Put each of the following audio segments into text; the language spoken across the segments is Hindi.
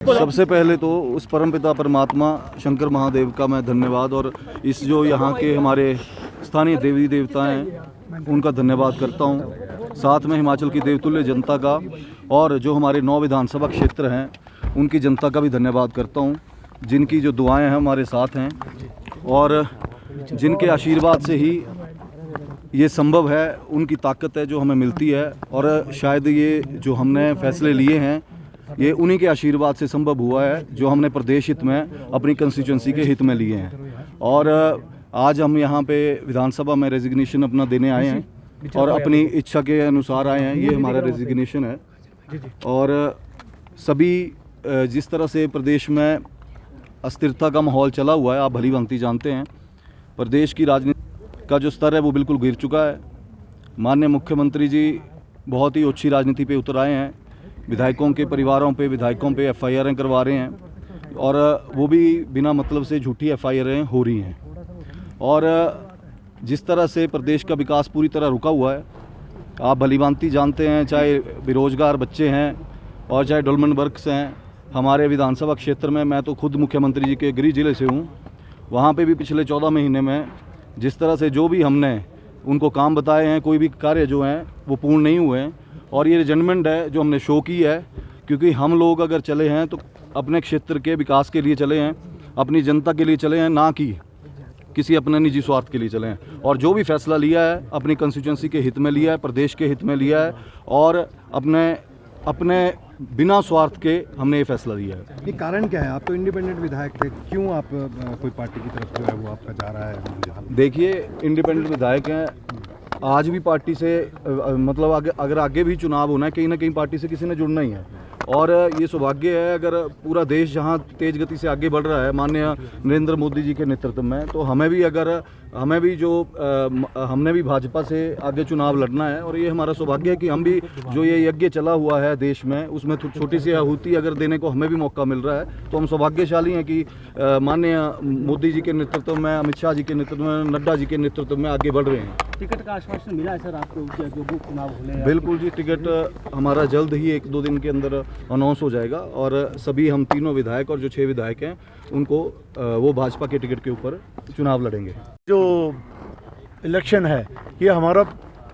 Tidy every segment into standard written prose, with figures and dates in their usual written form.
सबसे पहले तो उस परमपिता परमात्मा शंकर महादेव का मैं धन्यवाद और इस जो यहाँ के हमारे स्थानीय देवी देवता हैं उनका धन्यवाद करता हूँ। साथ में हिमाचल की देवतुल्य जनता का और जो हमारे 9 विधानसभा क्षेत्र हैं उनकी जनता का भी धन्यवाद करता हूँ, जिनकी जो दुआएं हैं हमारे साथ हैं और जिनके आशीर्वाद से ही ये संभव है, उनकी ताकत है जो हमें मिलती है। और शायद ये जो हमने फैसले लिए हैं ये उन्हीं के आशीर्वाद से संभव हुआ है, जो हमने प्रदेश हित में अपनी कंस्टिट्यूंसी के हित में लिए हैं। और आज हम यहाँ पे विधानसभा में रेजिग्नेशन अपना देने आए हैं और अपनी इच्छा के अनुसार आए हैं। ये हमारा रेजिग्नेशन है। और सभी जिस तरह से प्रदेश में अस्थिरता का माहौल चला हुआ है, आप भली भांति जानते हैं, प्रदेश की राजनीति का जो स्तर है वो बिल्कुल गिर चुका है। माननीय मुख्यमंत्री जी बहुत ही अच्छी राजनीति पे उतर आए हैं। विधायकों के परिवारों पे, विधायकों पे एफआईआरें करवा रहे हैं और वो भी बिना मतलब से झूठी एफआईआरें हो रही हैं। और जिस तरह से प्रदेश का विकास पूरी तरह रुका हुआ है, आप भलीभांति जानते हैं, चाहे बेरोजगार बच्चे हैं और चाहे डेवलपमेंट वर्क्स हैं। हमारे विधानसभा क्षेत्र में, मैं तो खुद मुख्यमंत्री जी के गृह जिले से हूँ, वहाँ पे भी पिछले 14 महीने में जिस तरह से जो भी हमने उनको काम बताए हैं, कोई भी कार्य जो हैं वो पूर्ण नहीं हुए हैं। और ये रिजनमेंट है जो हमने शो की है, क्योंकि हम लोग अगर चले हैं तो अपने क्षेत्र के विकास के लिए चले हैं, अपनी जनता के लिए चले हैं, ना कि किसी अपने निजी स्वार्थ के लिए चले हैं। और जो भी फैसला लिया है अपनी कंस्टिट्यूंसी के हित में लिया है, प्रदेश के हित में लिया है और अपने बिना स्वार्थ के हमने ये फैसला लिया है। ये कारण क्या है? आप तो इंडिपेंडेंट विधायक थे, क्यों आप कोई पार्टी की तरफ जो है वो आपका जा रहा है? देखिए, इंडिपेंडेंट विधायक हैं, आज भी पार्टी से मतलब अगर आगे भी चुनाव होना है, कहीं ना कहीं पार्टी से किसी ने जुड़ना ही है। और ये सौभाग्य है, अगर पूरा देश जहां तेज गति से आगे बढ़ रहा है माननीय नरेंद्र मोदी जी के नेतृत्व में, तो हमने भी भाजपा से आगे चुनाव लड़ना है। और ये हमारा सौभाग्य है कि हम भी जो ये यज्ञ चला हुआ है देश में, उसमें छोटी सी आहुति अगर देने को हमें भी मौका मिल रहा है, तो हम सौभाग्यशाली हैं कि माननीय मोदी जी के नेतृत्व में, अमित शाह जी के नेतृत्व में, नड्डा जी के नेतृत्व में आगे बढ़ रहे हैं। टिकट का आश्वासन मिला है सर आपको जो चुनाव होने? बिल्कुल जी, टिकट हमारा जल्द ही 1-2 दिन के अंदर अनाउंस हो जाएगा और सभी हम तीनों विधायक और जो 6 विधायक हैं उनको वो भाजपा के टिकट के ऊपर चुनाव लड़ेंगे। जो इलेक्शन है ये हमारा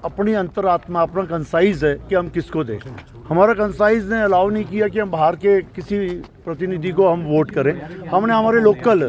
अपनी अंतरात्मा, अपना कंसाइज है कि हम किसको दें। हमारा कंसाइज ने अलाउ नहीं किया कि हम बाहर के किसी प्रतिनिधि को हम वोट करें। हमने हमारे लोकल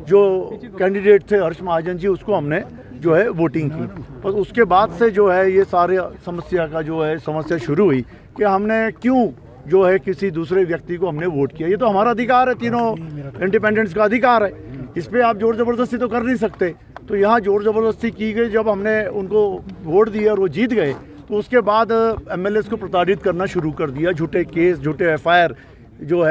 जो कैंडिडेट थे हर्ष महाजन जी, उसको हमने जो है वोटिंग की। और उसके बाद से जो है ये सारे समस्या शुरू हुई कि हमने क्यों जो है किसी दूसरे व्यक्ति को हमने वोट किया। ये तो हमारा अधिकार है, तीनों इंडिपेंडेंट्स का अधिकार है, इस पर आप जोर ज़बरदस्ती तो कर नहीं सकते। तो यहाँ जोर ज़बरदस्ती की गई। जब हमने उनको वोट दिया और वो जीत गए, तो उसके बाद एमएलएस को प्रताड़ित करना शुरू कर दिया, झूठे केस, झूठे एफआईआर जो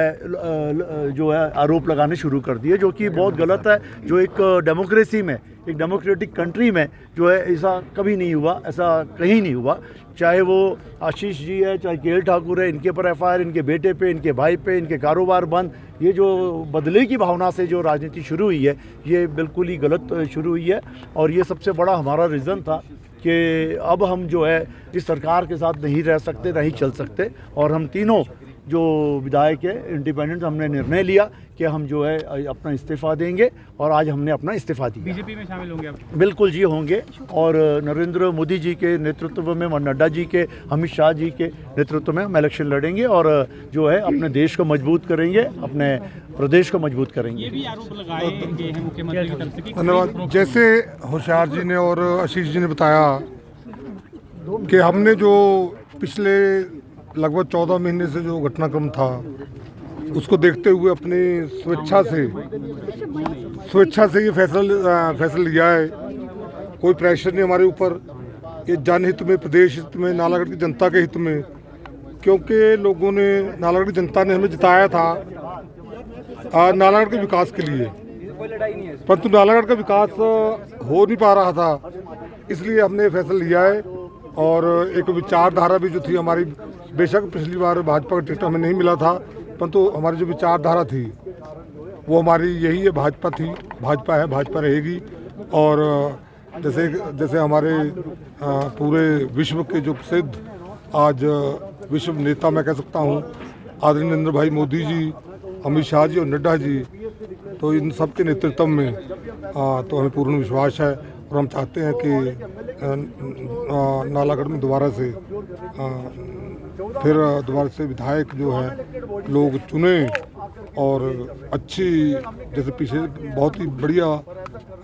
है आरोप लगाने शुरू कर दिए, जो कि बहुत गलत है। जो एक डेमोक्रेसी में, एक डेमोक्रेटिक कंट्री में जो है ऐसा कभी नहीं हुआ, ऐसा कहीं नहीं हुआ। चाहे वो आशीष जी है, चाहे केएल ठाकुर है, इनके पर एफआईआर, इनके बेटे पे, इनके भाई पे, इनके कारोबार बंद। ये जो बदले की भावना से जो राजनीति शुरू हुई है, ये बिल्कुल ही गलत शुरू हुई है। और ये सबसे बड़ा हमारा रीज़न था कि अब हम जो है इस सरकार के साथ नहीं रह सकते, नहीं चल सकते। और हम तीनों जो विधायक है इंडिपेंडेंट, हमने निर्णय लिया कि हम जो है अपना इस्तीफ़ा देंगे और आज हमने अपना इस्तीफ़ा दिया। बीजेपी में शामिल होंगे आप? बिल्कुल जी, होंगे। और नरेंद्र मोदी जी के नेतृत्व में और नड्डा जी के, अमित शाह जी के नेतृत्व में हम इलेक्शन लड़ेंगे और जो है अपने देश को मजबूत करेंगे, अपने प्रदेश को मजबूत करेंगे। ये भी आरोप लगाए गए हैं मुख्यमंत्री की तरफ से। धन्यवाद। जैसे होशियार जी ने और आशीष जी ने बताया कि हमने जो पिछले लगभग 14 महीने से जो घटनाक्रम था, उसको देखते हुए अपनी स्वेच्छा से ये फैसला लिया है। कोई प्रेशर नहीं हमारे ऊपर। ये जनहित में, प्रदेश हित में, नालागढ़ की जनता के हित में, क्योंकि लोगों ने, नालागढ़ की जनता ने हमें जिताया था नालागढ़ के विकास के लिए, परंतु नालागढ़ का विकास हो नहीं पा रहा था। इसलिए हमने फैसला लिया है। और एक विचारधारा भी जो थी हमारी, बेशक पिछली बार भाजपा का टिकट हमें नहीं मिला था, परंतु हमारी जो विचारधारा थी वो हमारी यही है, भाजपा थी, भाजपा है, भाजपा रहेगी। और जैसे हमारे पूरे विश्व के जो प्रसिद्ध आज विश्व नेता मैं कह सकता हूँ आदरणीय नरेंद्र भाई मोदी जी अमित शाह जी और नड्डा जी, तो इन सब के नेतृत्व में तो हमें पूर्ण विश्वास है और हम चाहते हैं कि नालागढ़ में दोबारा से विधायक जो है लोग चुने और अच्छी, जैसे पीछे बहुत ही बढ़िया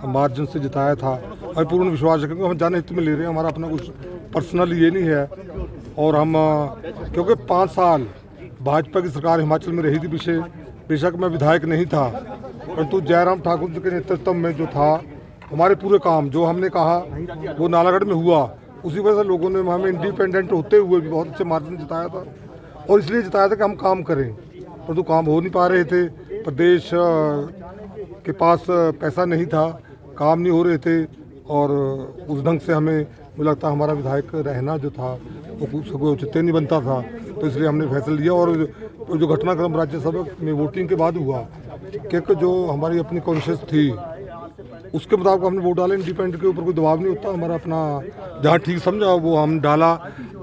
मार्जिन से जिताया था। हमें पूर्ण विश्वास है क्योंकि हम जनहित में ले रहे हैं, हमारा अपना कुछ पर्सनल ये नहीं है। और हम क्योंकि 5 साल भाजपा की सरकार हिमाचल में रही थी पीछे, बेशक मैं विधायक नहीं था, परंतु जयराम ठाकुर जी के नेतृत्व में जो था हमारे पूरे काम जो हमने कहा वो नालागढ़ में हुआ। उसी वजह से लोगों ने हमें इंडिपेंडेंट होते हुए भी बहुत अच्छे मार्जिन जिताया था और इसलिए जिताया था कि हम काम करें, परंतु काम हो नहीं पा रहे थे। प्रदेश के पास पैसा नहीं था, काम नहीं हो रहे थे और उस ढंग से हमें मुझे लगता है हमारा विधायक रहना जो था वो उचित नहीं बनता था, तो इसलिए हमने फैसला लिया। और जो घटनाक्रम राज्यसभा में वोटिंग के बाद हुआ कि जो हमारी अपनी कॉन्शियस थी उसके मुताबिक हमने वोट डाले। इंडिपेंडेंट के ऊपर कोई दबाव नहीं होता, हमारा अपना जहाँ ठीक समझा वो हम डाला।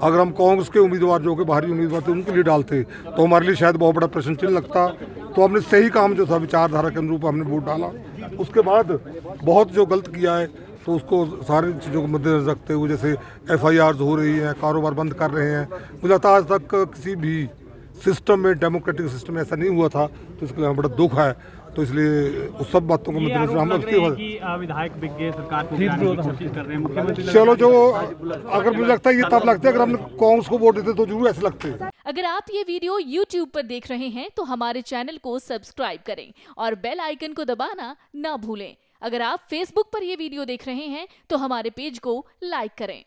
अगर हम कांग्रेस के उम्मीदवार जो कि बाहरी उम्मीदवार थे उनके लिए डालते तो हमारे लिए शायद बहुत बड़ा प्रश्न चिन्ह लगता। तो हमने सही काम जो था विचारधारा के अनुरूप हमने वोट डाला। उसके बाद बहुत जो गलत किया है तो उसको सारी चीज़ों को मद्देनजर रखते हुए, जैसे FIRs हो रही हैं, कारोबार बंद कर रहे हैं, मुझे लगता है आज तक किसी भी सिस्टम में, डेमोक्रेटिक सिस्टम में ऐसा नहीं हुआ था, तो इसके लिए हमें बड़ा दुख है। तो इसलिए उस सब बातों को मद्देनजर हम विधायक बिग सरकार को गिराने की कोशिश कर रहे हैं मुख्यमंत्री। चलो जो अगर मुझे लगता है ये तब लगता है अगर हमने कांग्रेस को वोट देते तो जरूर ऐसे लगते। अगर आप ये वीडियो YouTube पर देख रहे हैं तो हमारे चैनल को सब्सक्राइब करें और बेल आइकन को दबाना ना भूलें। अगर आप Facebook पर ये वीडियो देख रहे हैं तो हमारे पेज को लाइक करें।